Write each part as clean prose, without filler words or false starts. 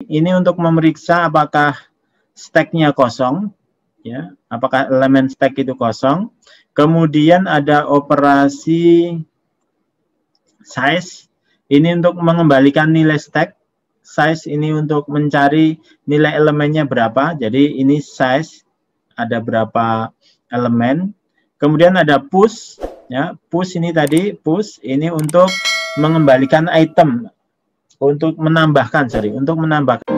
Ini untuk memeriksa apakah stack-nya kosong, ya, apakah elemen stack itu kosong. Kemudian ada operasi size, ini untuk mengembalikan nilai stack. Size ini untuk mencari nilai elemennya berapa. Jadi ini size, ada berapa elemen. Kemudian ada push, ya, push ini tadi, push ini untuk mengembalikan item, untuk menambahkan, untuk menambahkan.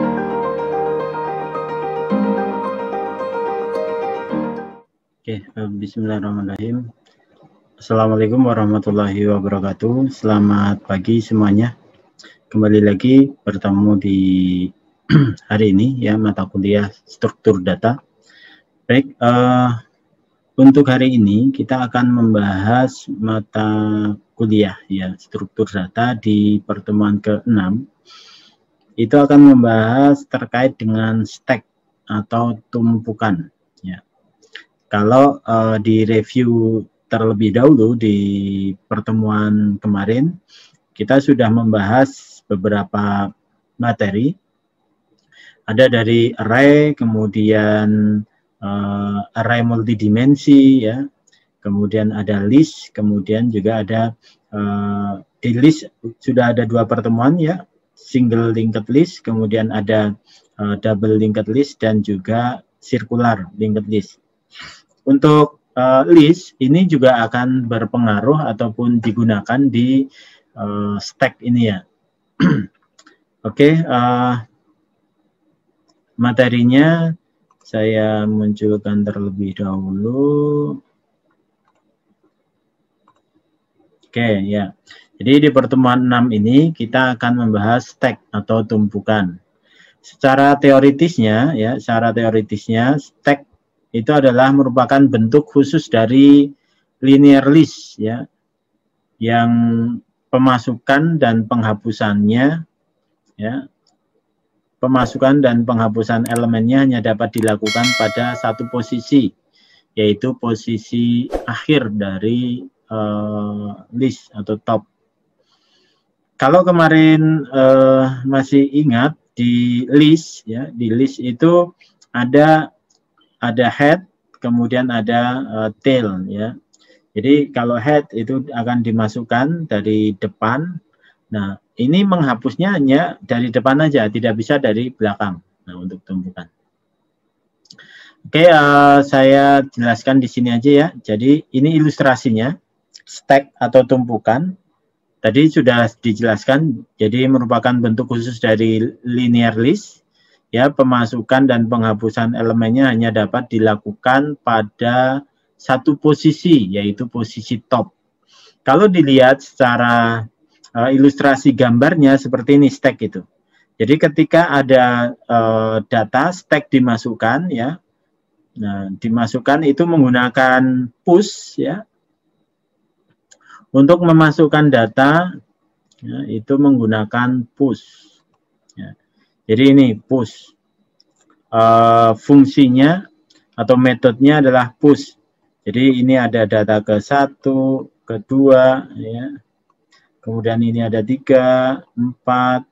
Oke, bismillahirrahmanirrahim. Assalamualaikum warahmatullahi wabarakatuh. Selamat pagi semuanya. Kembali lagi bertemu di hari ini, ya, mata kuliah struktur data. Baik, untuk hari ini kita akan membahas mata kuliah, ya, struktur data di pertemuan ke-6. Itu akan membahas terkait dengan stack atau tumpukan, ya. Kalau di review terlebih dahulu di pertemuan kemarin, kita sudah membahas beberapa materi. Ada dari array, kemudian array multidimensi, ya, kemudian ada list, kemudian juga ada di list sudah ada 2 pertemuan, ya, single linked list, kemudian ada double linked list, dan juga circular linked list. Untuk list ini juga akan berpengaruh ataupun digunakan di stack ini, ya. Oke, materinya saya munculkan terlebih dahulu. Oke, ya. Jadi di pertemuan 6 ini kita akan membahas stack atau tumpukan. Secara teoritisnya, ya, stack itu adalah merupakan bentuk khusus dari linear list, ya, yang pemasukan dan penghapusannya, ya, pemasukan dan penghapusan elemennya hanya dapat dilakukan pada satu posisi, yaitu posisi akhir dari list atau top. Kalau kemarin masih ingat di list, ya, di list itu ada head, kemudian ada tail, ya. Jadi kalau head itu akan dimasukkan dari depan. Nah, ini menghapusnya hanya dari depan aja, tidak bisa dari belakang. Nah, untuk tumpukan. Oke, saya jelaskan di sini aja, ya. Jadi ini ilustrasinya, stack atau tumpukan. Tadi sudah dijelaskan, jadi merupakan bentuk khusus dari linear list. Ya, pemasukan dan penghapusan elemennya hanya dapat dilakukan pada satu posisi, yaitu posisi top. Kalau dilihat secara ilustrasi gambarnya seperti ini, stack itu. Jadi ketika ada data stack dimasukkan, ya, nah, dimasukkan itu menggunakan push, ya. Untuk memasukkan data, ya, itu menggunakan push. Ya. Jadi ini push, fungsinya atau metodenya adalah push. Jadi ini ada data ke-1, ke-2, ya. Kemudian ini ada 3, 4,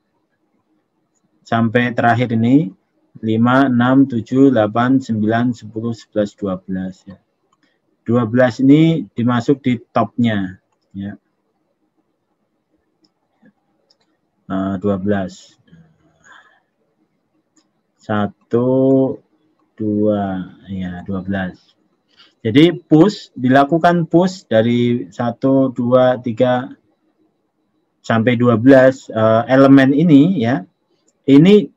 sampai terakhir ini 5, 6, 7, 8, 9, 10, 11, 12. Ya. 12 ini dimasuk di topnya, ya. 12. 1, 2, ya, 12. Jadi push, dilakukan push dari 1, 2, 3 sampai 12 elemen ini, ya. Ini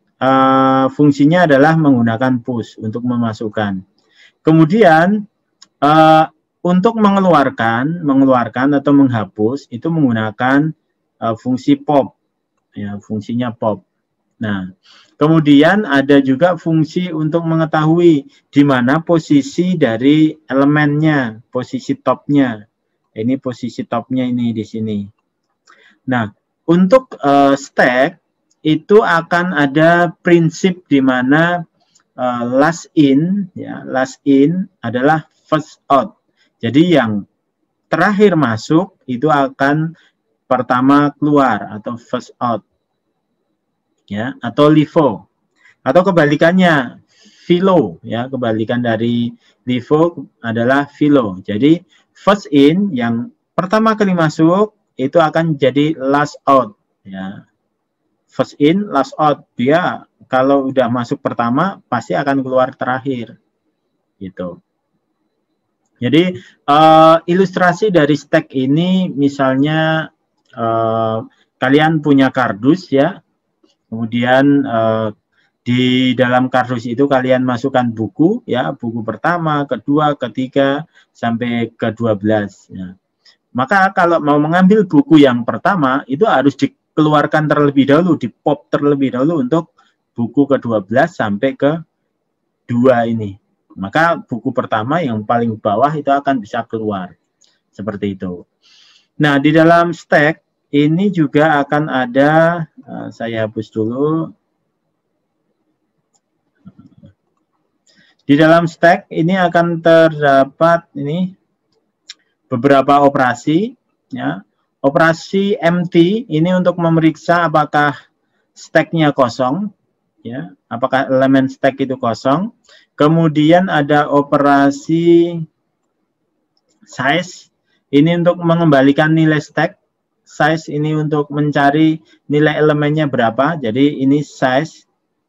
fungsinya adalah menggunakan push untuk memasukkan. Kemudian untuk mengeluarkan atau menghapus itu menggunakan fungsi pop, ya, fungsinya pop. Nah, kemudian ada juga fungsi untuk mengetahui di mana posisi dari elemennya, posisi topnya. Ini posisi topnya ini di sini. Nah, untuk stack itu akan ada prinsip di mana last in, ya, last in adalah first out. Jadi yang terakhir masuk itu akan pertama keluar atau first out. ya, atau LIFO, atau kebalikannya FILO, ya, kebalikan dari LIFO adalah FILO. Jadi first in, yang pertama kali masuk itu akan jadi last out, ya. First in, last out. Dia kalau udah masuk pertama pasti akan keluar terakhir, gitu. Jadi ilustrasi dari stack ini misalnya kalian punya kardus, ya, kemudian di dalam kardus itu kalian masukkan buku, ya, buku pertama, kedua, ketiga, sampai ke-12. Ya. Maka kalau mau mengambil buku yang pertama itu harus dikeluarkan terlebih dahulu, di-pop terlebih dahulu untuk buku ke-12 sampai ke-2 ini. Maka buku pertama yang paling bawah itu akan bisa keluar. Seperti itu. Nah, di dalam stack ini juga akan ada, saya hapus dulu. Di dalam stack ini akan terdapat ini beberapa operasi, ya. Operasi empty ini untuk memeriksa apakah stacknya kosong, ya, apakah elemen stack itu kosong. Kemudian ada operasi size, ini untuk mengembalikan nilai stack. Size ini untuk mencari nilai elemennya berapa. Jadi ini size,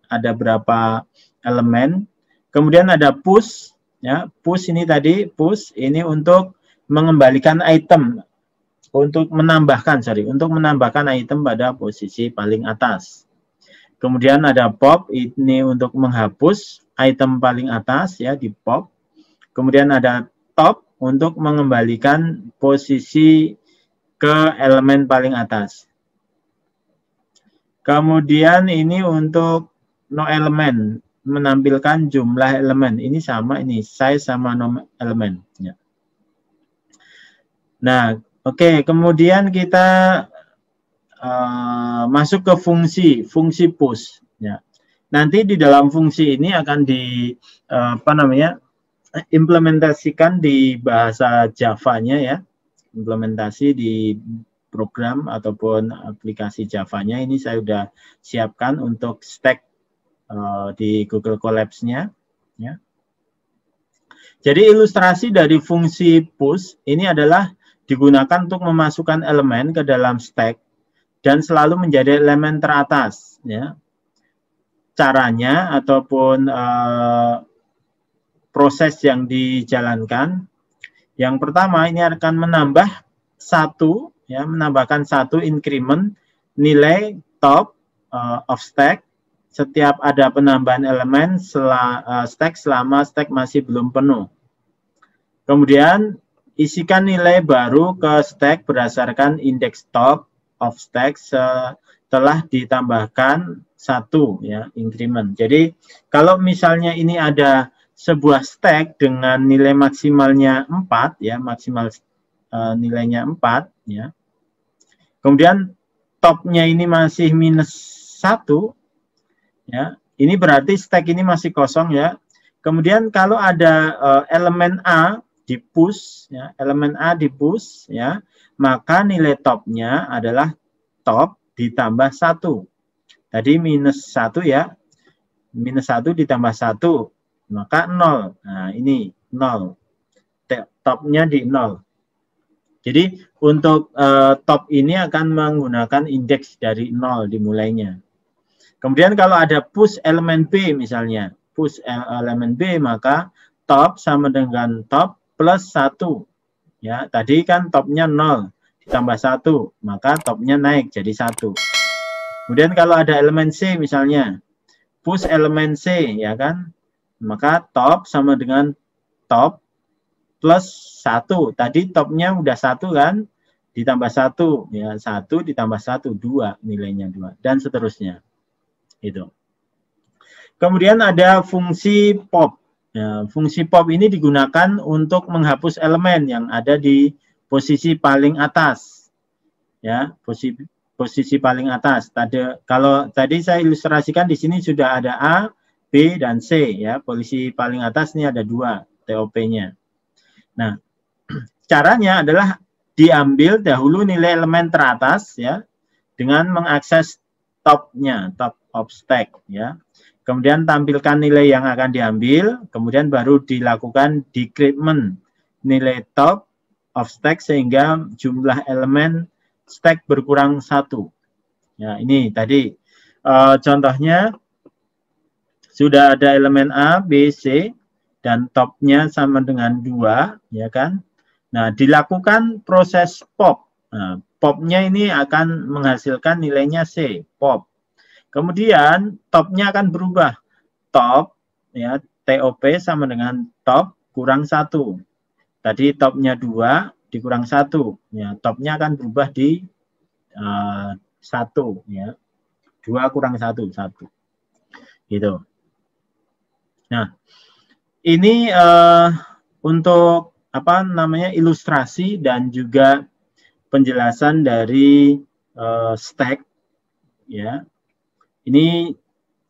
ada berapa elemen. Kemudian ada push, ya, push ini tadi, push ini untuk mengembalikan item, untuk menambahkan item pada posisi paling atas. Kemudian ada pop, ini untuk menghapus item paling atas, ya, di pop. Kemudian ada top untuk mengembalikan posisi ke elemen paling atas. Kemudian ini untuk no element, menampilkan jumlah elemen. Ini sama, ini size sama no element, ya. Nah, oke, kemudian kita masuk ke fungsi push, ya. Nanti di dalam fungsi ini akan implementasikan di bahasa Java-nya, ya. Implementasi di program ataupun aplikasi Java-nya ini saya sudah siapkan untuk stack di Google Colabs-nya, ya. Jadi ilustrasi dari fungsi push ini adalah digunakan untuk memasukkan elemen ke dalam stack dan selalu menjadi elemen teratas, ya. Caranya ataupun proses yang dijalankan, yang pertama ini akan menambah satu, ya, menambahkan satu increment nilai top of stack setiap ada penambahan elemen stack selama stack masih belum penuh. Kemudian isikan nilai baru ke stack berdasarkan indeks top of stack setelah ditambahkan satu, ya, increment. Jadi kalau misalnya ini ada sebuah stack dengan nilai maksimalnya 4, ya, maksimal nilainya 4, ya. Kemudian topnya ini masih minus 1, ya. Ini berarti stack ini masih kosong, ya. Kemudian kalau ada elemen A di push, ya, elemen A di push, ya, maka nilai topnya adalah top ditambah 1. Tadi minus 1, ya. Minus 1 ditambah 1, maka 0. Nah, ini 0. Topnya di 0. Jadi untuk top ini akan menggunakan indeks dari 0 dimulainya. Kemudian kalau ada push elemen B misalnya, push elemen B, maka top sama dengan top plus 1. Ya, tadi kan topnya 0 ditambah 1, maka topnya naik jadi 1. Kemudian kalau ada elemen C misalnya, push elemen C, ya kan, maka top sama dengan top plus 1. Tadi topnya udah 1 kan, ditambah 1, ya, 1 ditambah 1, 2, nilainya 2, dan seterusnya. Itu. Kemudian ada fungsi pop. Ya, fungsi pop ini digunakan untuk menghapus elemen yang ada di posisi paling atas. Ya, posisi paling atas. Kalau tadi saya ilustrasikan di sini sudah ada A, B, dan C, ya. Posisi paling atas ini ada 2 TOP-nya. Nah, caranya adalah diambil dahulu nilai elemen teratas, ya, dengan mengakses topnya, top of stack ya. Kemudian tampilkan nilai yang akan diambil, kemudian baru dilakukan decrement nilai top of stack sehingga jumlah elemen stack berkurang 1. Ya, ini tadi contohnya sudah ada elemen A, B, C dan topnya sama dengan 2, ya kan? Nah, dilakukan proses pop. Nah, popnya ini akan menghasilkan nilainya C, pop. Kemudian topnya akan berubah. Top, ya, TOP sama dengan top kurang 1. Tadi topnya 2 dikurang 1. Ya, topnya akan berubah di 1. Ya. 2 kurang 1, 1. Gitu. Nah, ini untuk apa namanya ilustrasi dan juga penjelasan dari stack ya. Ini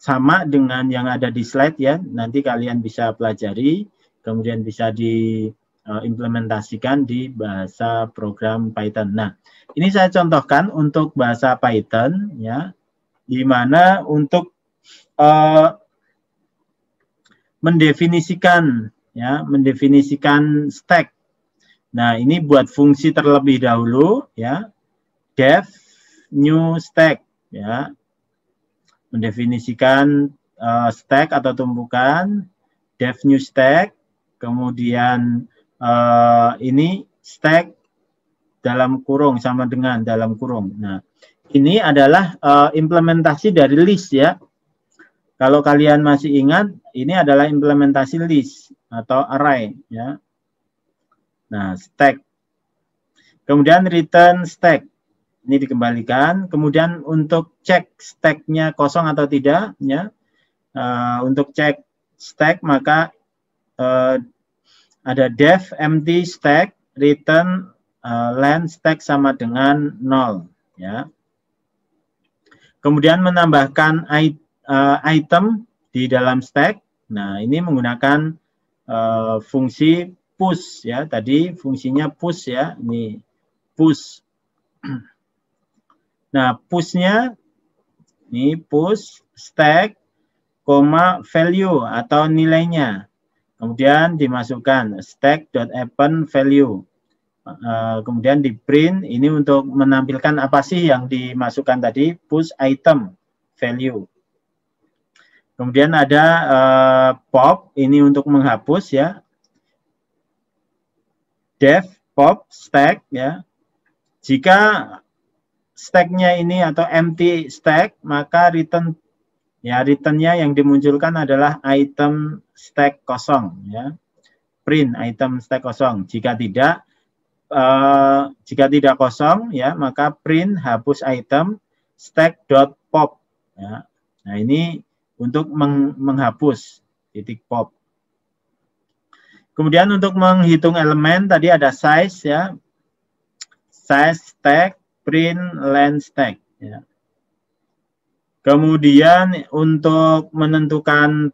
sama dengan yang ada di slide ya. Nanti kalian bisa pelajari, kemudian bisa diimplementasikan di bahasa program Python. Nah, ini saya contohkan untuk bahasa Python ya, di mana untuk mendefinisikan stack. Nah, ini buat fungsi terlebih dahulu ya. Def new stack ya. Mendefinisikan stack atau tumpukan, def new stack, kemudian ini stack dalam kurung sama dengan dalam kurung. Nah, ini adalah implementasi dari list ya. Kalau kalian masih ingat, ini adalah implementasi list atau array ya. Nah, stack. Kemudian return stack. Ini dikembalikan. Kemudian untuk cek stack-nya kosong atau tidak ya. Untuk cek stack maka ada def empty stack, return len stack sama dengan 0 ya. Kemudian menambahkan item di dalam stack. Nah, ini menggunakan fungsi push ya. Tadi fungsinya push ya. Ini push. Nah, push-nya ini push stack, value atau nilainya. Kemudian dimasukkan stack.append value. Kemudian di print ini untuk menampilkan apa sih yang dimasukkan tadi, push item value. Kemudian ada pop, ini untuk menghapus ya. Def pop stack ya. Jika stack-nya ini atau empty stack, maka return-nya yang dimunculkan adalah item stack kosong ya. Print item stack kosong. Jika tidak kosong ya, maka print hapus item stack.pop ya. Nah, ini untuk menghapus titik pop. Kemudian untuk menghitung elemen tadi ada size ya. Size stack, print len stack ya. Kemudian untuk menentukan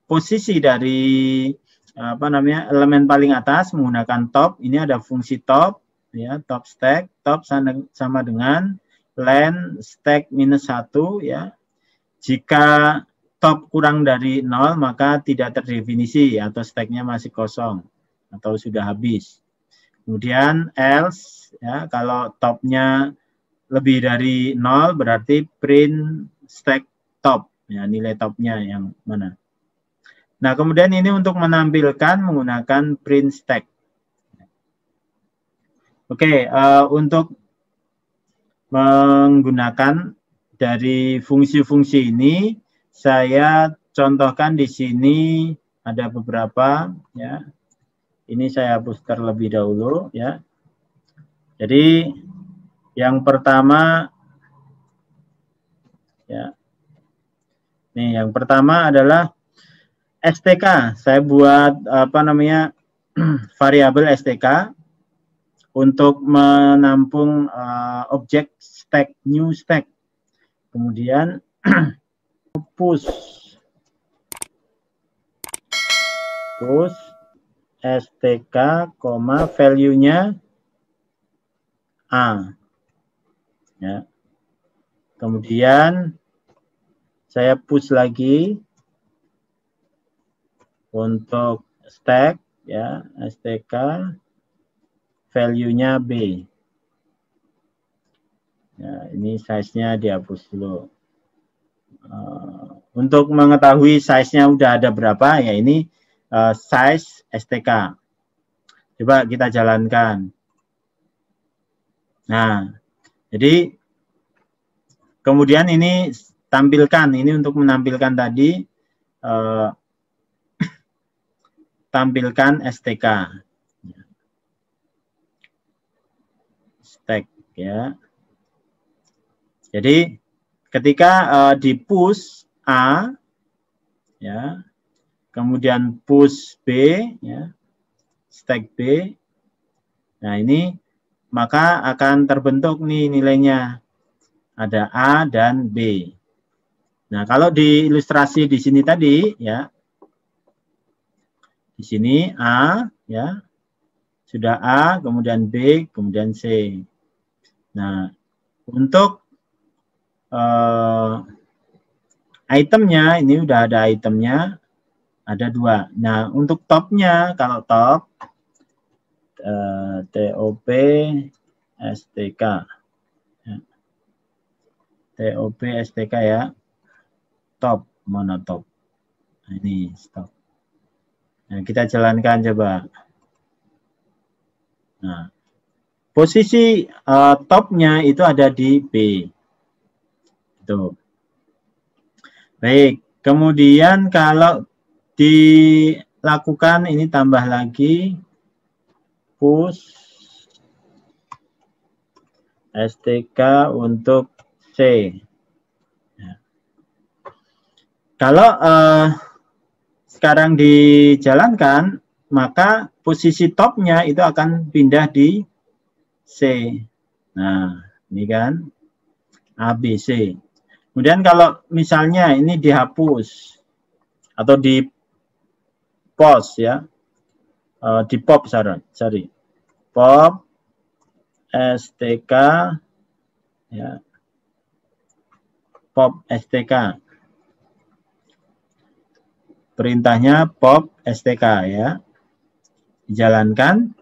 posisi dari elemen paling atas menggunakan top, ini ada fungsi top ya, top stack, top sama dengan len stack minus 1 ya. Jika top kurang dari 0 maka tidak terdefinisi atau stacknya masih kosong atau sudah habis. Kemudian else ya, kalau topnya lebih dari 0 berarti print stack top ya, nilai topnya yang mana. Nah, kemudian ini untuk menampilkan menggunakan print stack. Oke, untuk menggunakan dari fungsi-fungsi ini saya contohkan di sini ada beberapa ya. Ini saya hapus terlebih dahulu ya. Jadi yang pertama ya. Nih, yang pertama adalah STK. Saya buat variabel STK untuk menampung objek stack new stack. Kemudian push STK, value-nya A. Ya. Kemudian Saya push lagi untuk stack ya, STK value-nya B. Ya, ini size-nya dihapus dulu. Untuk mengetahui size-nya udah ada berapa, ya ini size STK. Coba kita jalankan. Nah, jadi kemudian ini tampilkan, ini untuk menampilkan tadi, tampilkan STK. Stack ya. Jadi ketika di push A ya, kemudian push B ya, stack B. Nah, ini maka akan terbentuk nih nilainya. Ada A dan B. Nah, kalau di ilustrasi di sini tadi ya. Di sini A ya. Sudah A, kemudian B, kemudian C. Nah, untuk itemnya, ini udah ada itemnya, ada 2. Nah, untuk topnya, kalau top, TOP, STK. Ya. TOP, STK ya. Top, mana top? Nah, ini stop. Nah, kita jalankan coba. Nah, posisi topnya itu ada di B. Itu. Baik, kemudian kalau dilakukan ini tambah lagi push STK untuk C. Ya. Kalau sekarang dijalankan, maka posisi topnya itu akan pindah di C. Nah, ini kan ABC. Kemudian kalau misalnya ini dihapus atau di pause ya, di pop sorry, pop STK ya, pop STK. Perintahnya pop STK ya, dijalankan.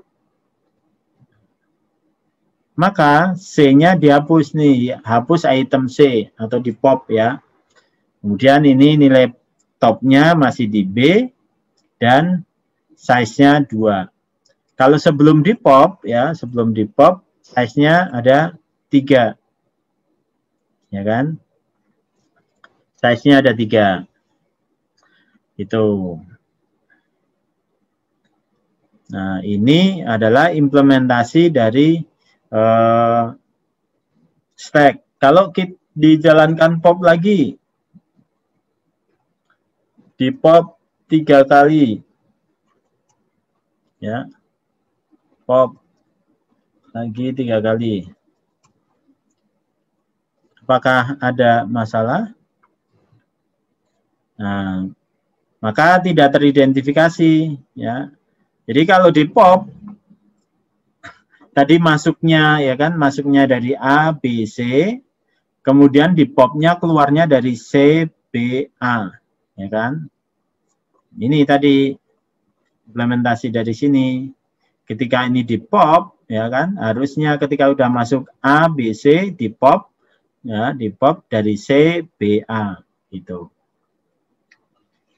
Maka C-nya dihapus nih, hapus item C atau di pop ya. Kemudian ini nilai topnya masih di B dan size-nya 2. Kalau sebelum di pop ya, sebelum di pop size-nya ada 3. Ya kan? Size-nya ada 3. Itu. Nah, ini adalah implementasi dari stack. Kalau kita dijalankan pop lagi, di pop 3 kali, ya, pop lagi 3 kali. Apakah ada masalah? Nah, maka tidak teridentifikasi, ya. Jadi kalau di pop tadi masuknya ya kan, masuknya dari A, B, C, kemudian di popnya keluarnya dari C, B, A, ya kan? Ini tadi implementasi dari sini. Ketika ini di pop, ya kan, harusnya ketika udah masuk A, B, C di pop, ya, di pop dari C, B, A, itu.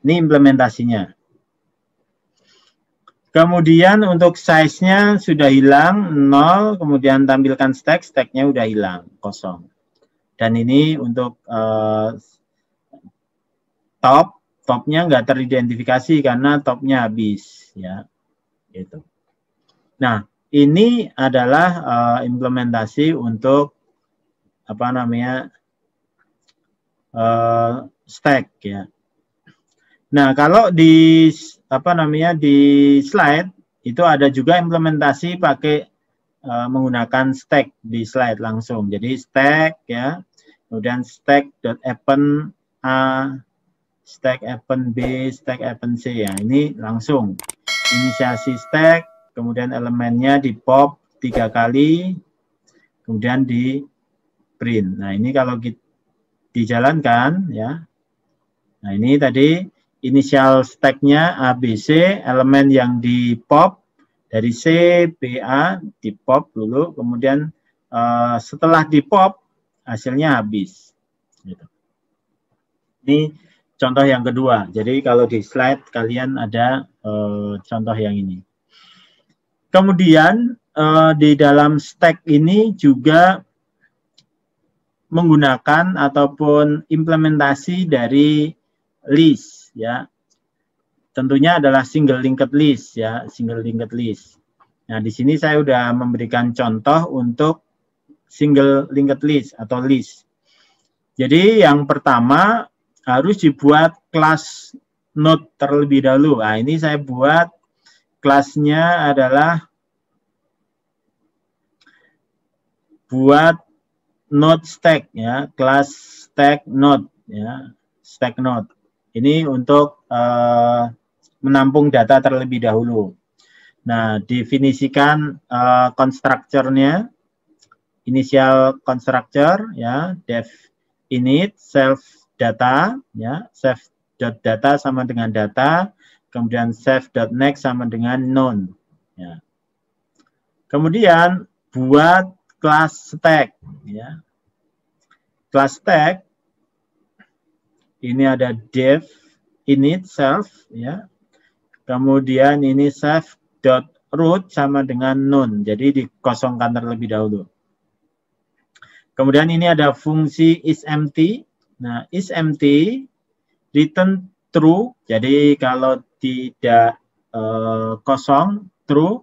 Ini implementasinya. Kemudian untuk size-nya sudah hilang 0, kemudian tampilkan stack, stack-nya udah hilang, kosong. Dan ini untuk topnya nggak teridentifikasi karena topnya habis, ya. Gitu. Nah, ini adalah implementasi untuk apa namanya stack, ya. Nah, kalau di apa namanya di slide itu ada juga implementasi pakai menggunakan stack di slide langsung. Jadi stack ya, kemudian stack.append A, stack append B, stack append C ya. Ini langsung inisiasi stack, kemudian elemennya di pop 3 kali, kemudian di print. Nah, ini kalau dijalankan ya, Nah, ini tadi inisial stack-nya ABC, elemen yang di pop dari C, B, A di pop dulu, kemudian setelah di pop hasilnya habis. Gitu. Ini contoh yang kedua. Jadi kalau di slide kalian ada contoh yang ini. Kemudian di dalam stack ini juga menggunakan ataupun implementasi dari list, ya. Tentunya adalah single linked list, ya, single linked list. Nah, di sini saya sudah memberikan contoh untuk single linked list atau list. Jadi yang pertama harus dibuat kelas node terlebih dahulu. Nah, ini saya buat kelasnya adalah buat node stack, ya, kelas stack node, ya, stack node. Ini untuk menampung data terlebih dahulu. Nah, definisikan constructor-nya, initial constructor, ya, def init self data, ya, self.data sama dengan data, kemudian self.next sama dengan none, ya. Kemudian buat kelas stack, ya. Kelas stack ini ada def init self, ya. Kemudian ini self.root sama dengan none, jadi dikosongkan terlebih dahulu. Kemudian ini ada fungsi isEmpty. Nah, isEmpty return true, jadi kalau tidak kosong true.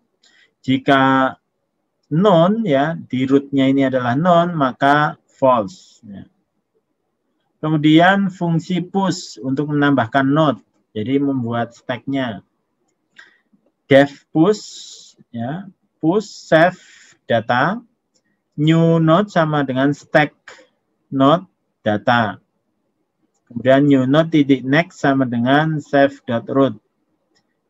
Jika none, ya, di rootnya ini adalah none, maka false, ya. Kemudian fungsi push untuk menambahkan node, jadi membuat stack-nya. Def push, ya, push save data, new node sama dengan stack node data. Kemudian new node titik next sama dengan save.root.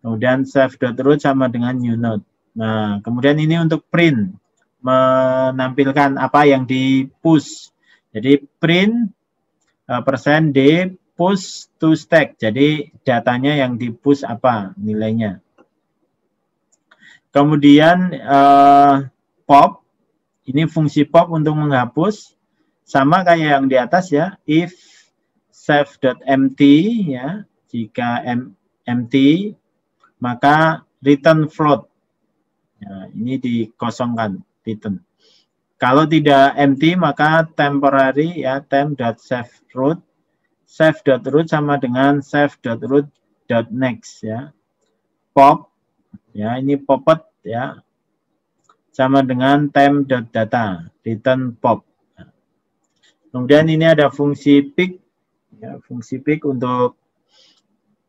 Kemudian save.root sama dengan new node. Nah, kemudian ini untuk print, menampilkan apa yang di push. Jadi print %d push to stack. Jadi datanya yang di push apa nilainya. Kemudian pop, ini fungsi pop untuk menghapus, sama kayak yang di atas, ya, if save.empty, ya, jika empty maka return float, ya, ini dikosongkan return. Kalau tidak empty maka temporary, ya, temp.saveRoot, save.root sama dengan save.root.next, ya. Pop, ya, ini popet, ya, sama dengan temp.data, return pop. Kemudian ini ada fungsi pick, ya, fungsi pick untuk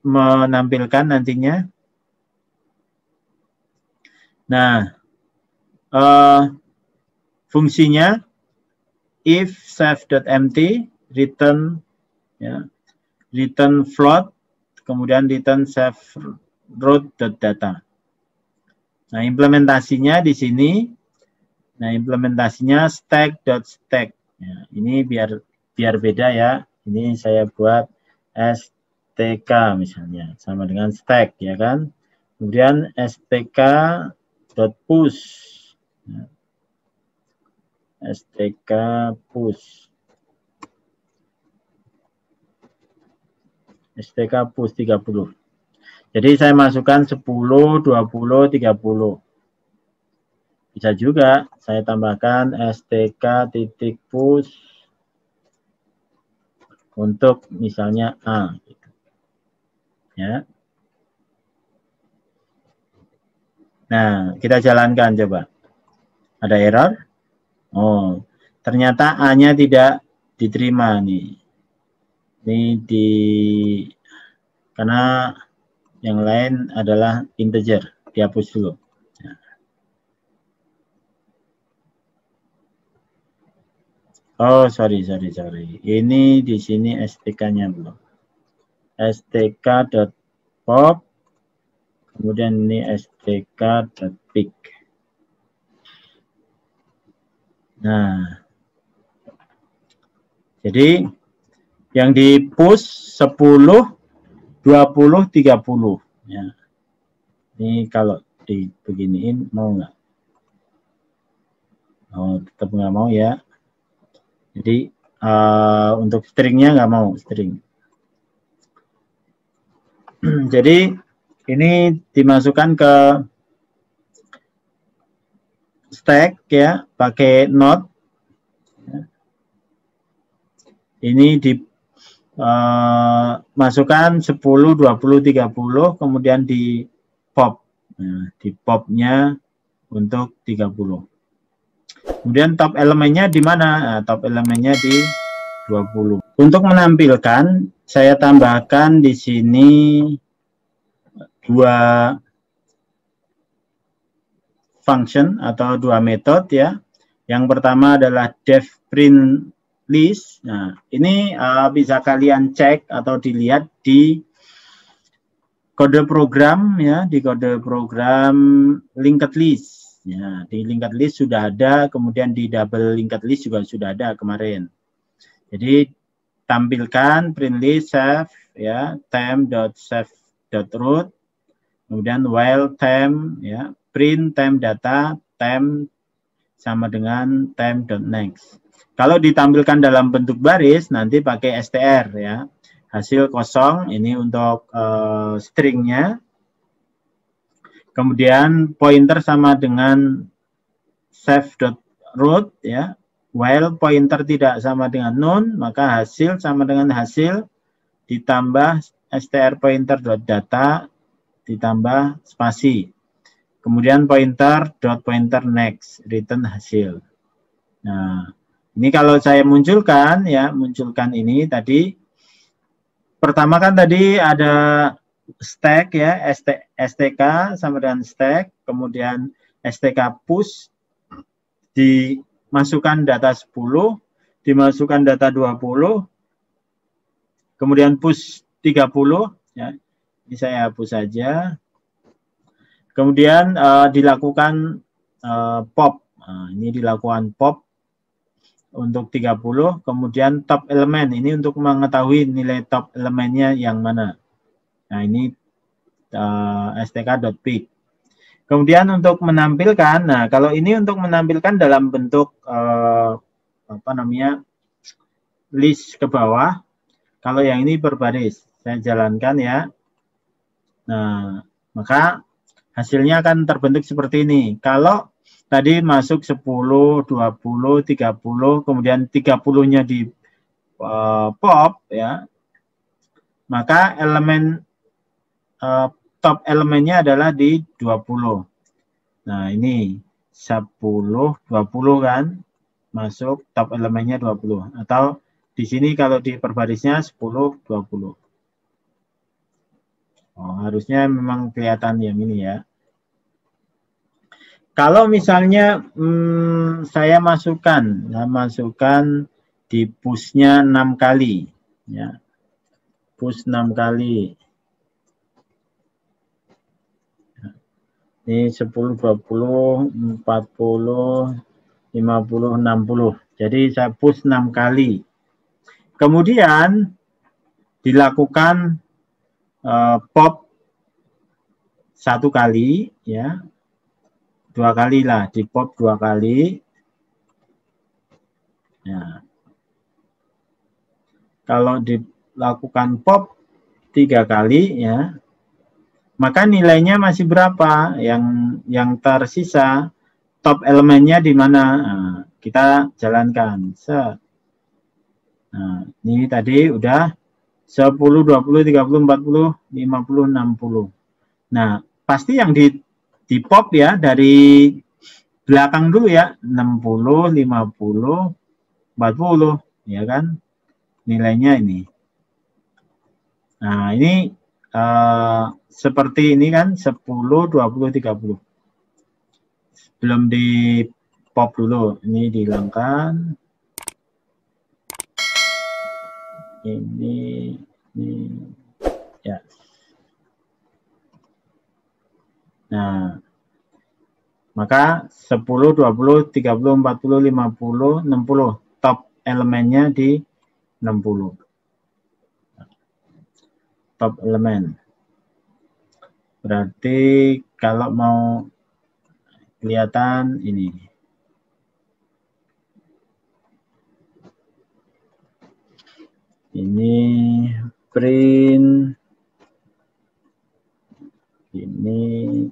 menampilkan nantinya. Nah, fungsinya if save.empty return, ya, return float, kemudian return saveRoot.data. Nah, implementasinya di sini. Nah, implementasinya stack.stack. Ya, ini biar beda, ya. Ini saya buat stk misalnya sama dengan stack, ya kan. Kemudian stk.push. Ya. stk push. stk push 30. Jadi saya masukkan 10, 20, 30. Bisa juga saya tambahkan stk.push untuk misalnya A. Ya. Nah, kita jalankan coba. Ada error? Oh, ternyata A-nya tidak diterima nih. Ini karena yang lain adalah integer, dihapus dulu. Oh, sorry. Ini di sini stk-nya belum. stk.pop, kemudian ini stk.pick. Nah, jadi Yang di push 10, 20, 30. Ya. Ini kalau dibeginiin mau nggak? Oh, tetap nggak mau ya. Jadi untuk stringnya nggak mau string. Jadi ini dimasukkan ke stack ya, pakai node. Ini dimasukkan 10, 20, 30, kemudian di pop. Nah, di popnya untuk 30. Kemudian top elemennya di mana? Nah, top elemennya di 20. Untuk menampilkan, saya tambahkan di sini dua function atau dua metode ya. Yang pertama adalah def print list. Nah, ini bisa kalian cek atau dilihat di kode program ya, di kode program linked list. Ya, di linked list sudah ada, kemudian di double linked list juga sudah ada kemarin. Jadi tampilkan print list save ya, temp.save.root, kemudian while temp ya, print temp data, temp sama dengan temp.next. Kalau ditampilkan dalam bentuk baris nanti pakai str ya. Hasil kosong ini untuk stringnya. Kemudian pointer sama dengan save.root ya. While pointer tidak sama dengan none, maka hasil sama dengan hasil ditambah str pointer.data ditambah spasi. Kemudian pointer next, return hasil. Nah, ini kalau saya munculkan ya, munculkan ini tadi. Pertama kan tadi ada stack ya, stk sama dengan stack, kemudian stk push, dimasukkan data 10, dimasukkan data 20, kemudian push 30 ya. Ini saya hapus saja. Kemudian dilakukan pop. Nah, ini dilakukan pop untuk 30, kemudian top elemen ini untuk mengetahui nilai top elemennya yang mana. Nah, ini stk.pick. Kemudian untuk menampilkan, nah kalau ini untuk menampilkan dalam bentuk apa namanya, list ke bawah. Kalau yang ini berbaris, saya jalankan ya. Nah, maka hasilnya akan terbentuk seperti ini. Kalau tadi masuk 10, 20, 30, kemudian 30-nya di pop ya. Maka elemen top elemennya adalah di 20. Nah, ini 10, 20 kan masuk top elemennya 20. Atau di sini kalau di perbarisnya 10, 20. Oh, harusnya memang kelihatan yang ini ya. Kalau misalnya saya masukkan di push-nya 6 kali ya. Push 6 kali. Ini 10, 20, 40, 50, 60. Jadi saya push 6 kali. Kemudian dilakukan pop 1 kali ya. 2 kali lah, di pop 2 kali. Ya. Kalau dilakukan pop 3 kali ya, maka nilainya masih berapa? Yang tersisa top elemennya di mana? Nah, kita jalankan. Nah, ini tadi udah 10, 20, 30, 40, 50, 60. Nah, pasti yang di pop ya dari belakang dulu ya, 60, 50, 40 ya kan, nilainya ini. Nah, ini seperti ini kan, 10, 20, 30. Belum di pop dulu, ini dihilangkan. Ini ya. Nah, maka 10, 20, 30, 40, 50, 60. Top elemennya di 60. top element. Berarti kalau mau kelihatan ini. Ini print ini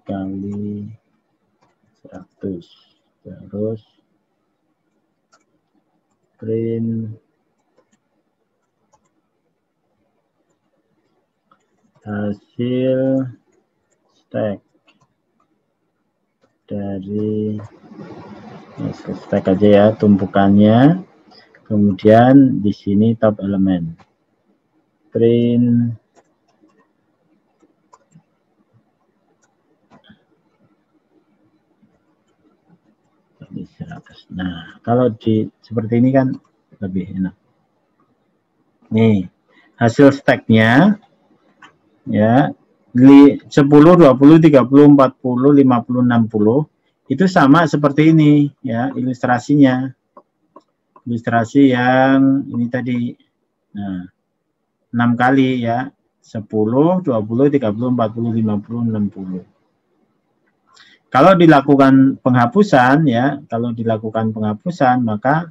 kali 100, terus print hasil stack dari stack aja ya, tumpukannya. Kemudian di sini top element. Print nah, kalau di seperti ini kan lebih enak. Nih, hasil stacknya ya 10, 20, 30, 40, 50, 60 itu sama seperti ini ya ilustrasinya. Ilustrasi yang ini tadi. Nah, 6 kali ya. 10, 20, 30, 40, 50, 60. Kalau dilakukan penghapusan ya, kalau dilakukan penghapusan maka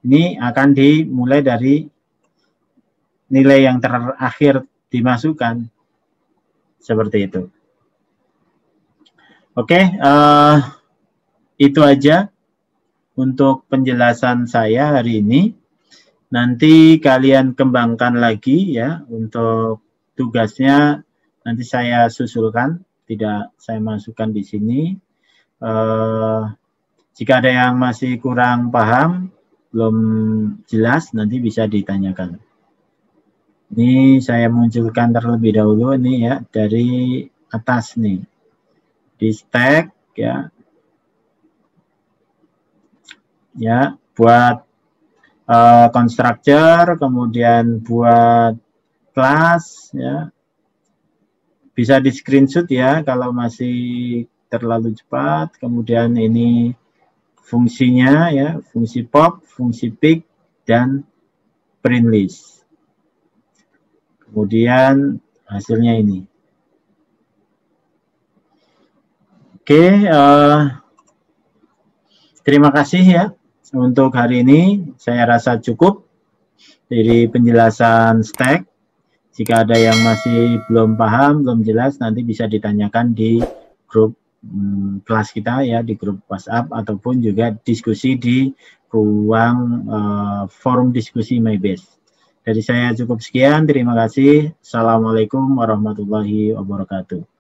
ini akan dimulai dari nilai yang terakhir dimasukkan. Seperti itu. Oke, itu aja untuk penjelasan saya hari ini. Nanti kalian kembangkan lagi ya untuk tugasnya, nanti saya susulkan, tidak saya masukkan di sini. Jika ada yang masih kurang paham, belum jelas, nanti bisa ditanyakan. Ini saya munculkan terlebih dahulu nih ya dari atas nih di stack ya. Ya, buat constructor, kemudian buat kelas ya. Bisa di screenshot ya kalau masih terlalu cepat. Kemudian ini fungsinya ya, fungsi pop, fungsi pick dan print list. Kemudian hasilnya ini. Oke, terima kasih ya untuk hari ini. Saya rasa cukup dari penjelasan stack. Jika ada yang masih belum paham, belum jelas, nanti bisa ditanyakan di grup kelas kita ya, di grup WhatsApp ataupun juga diskusi di ruang forum diskusi MyBase. Dari saya cukup sekian, terima kasih. Assalamualaikum warahmatullahi wabarakatuh.